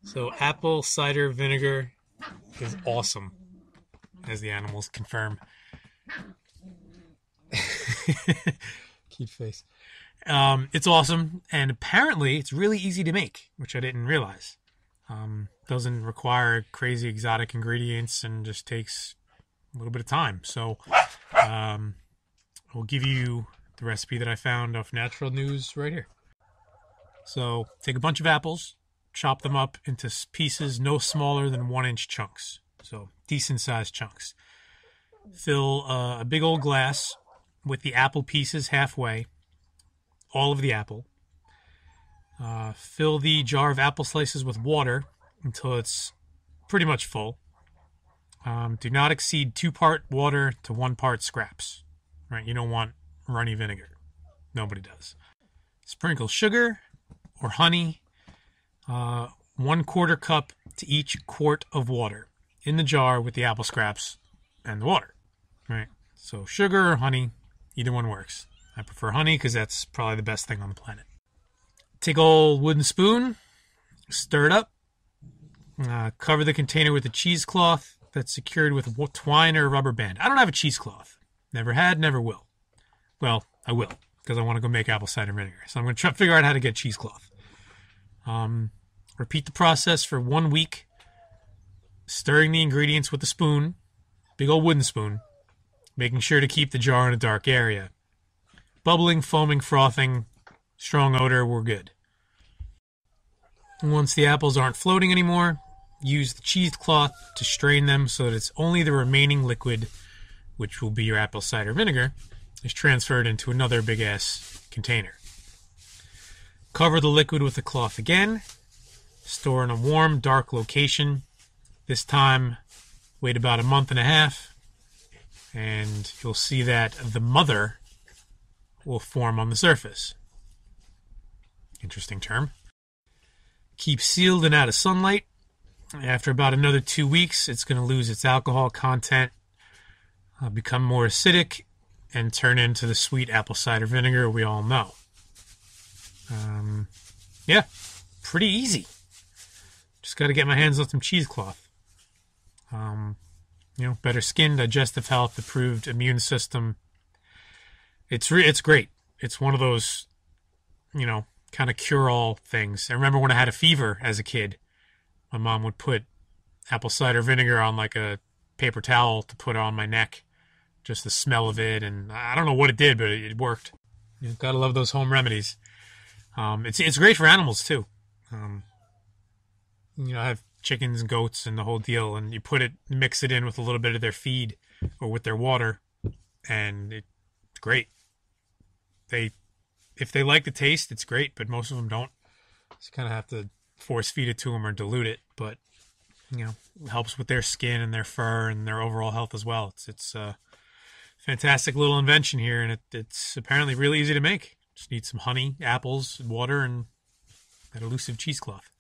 So apple cider vinegar is awesome, as the animals confirm. Cute face. It's awesome, and apparently it's really easy to make, which I didn't realize. Doesn't require crazy exotic ingredients and just takes a little bit of time. So I'll give you the recipe that I found off Natural News right here. So take a bunch of apples, chop them up into pieces no smaller than 1-inch chunks. So decent sized chunks. Fill a big old glass with the apple pieces halfway, all of the apple. Fill the jar of apple slices with water until it's pretty much full. Do not exceed 2-part water to 1-part scraps. Right? You don't want runny vinegar. Nobody does. Sprinkle sugar or honey, 1/4 cup to each quart of water in the jar with the apple scraps and the water. Right? So sugar or honey, either one works. I prefer honey because that's probably the best thing on the planet. Take an old wooden spoon, stir it up, cover the container with a cheesecloth that's secured with twine or a rubber band. I don't have a cheesecloth. Never had, never will. Well, I will, because I want to go make apple cider vinegar. So I'm going to try to figure out how to get cheesecloth. Repeat the process for 1 week, stirring the ingredients with a spoon, big old wooden spoon, making sure to keep the jar in a dark area. Bubbling, foaming, frothing, strong odor, we're good. Once the apples aren't floating anymore, use the cheesecloth to strain them so that it's only the remaining liquid, which will be your apple cider vinegar, is transferred into another big-ass container. Cover the liquid with the cloth again. Store in a warm, dark location. This time, wait about 1.5 months, and you'll see that the mother will form on the surface. Interesting term. Keep sealed and out of sunlight. After about another 2 weeks, it's going to lose its alcohol content, become more acidic, and turn into the sweet apple cider vinegar we all know. Yeah, pretty easy. Just got to get my hands on some cheesecloth. Better skin, digestive health, improved immune system. It's great. It's one of those, kind of cure-all things. I remember when I had a fever as a kid, my mom would put apple cider vinegar on like a paper towel to put on my neck. Just the smell of it, and I don't know what it did, but it worked. Gotta love those home remedies. It's great for animals too. I have chickens and goats and the whole deal, and you mix it in with a little bit of their feed or with their water, and it's great. If they like the taste, it's great, but most of them don't. So you kind of have to force feed it to them or dilute it, but it helps with their skin and their fur and their overall health as well. It's a fantastic little invention here, and it's apparently really easy to make. Just need some honey, apples, water, and that elusive cheesecloth.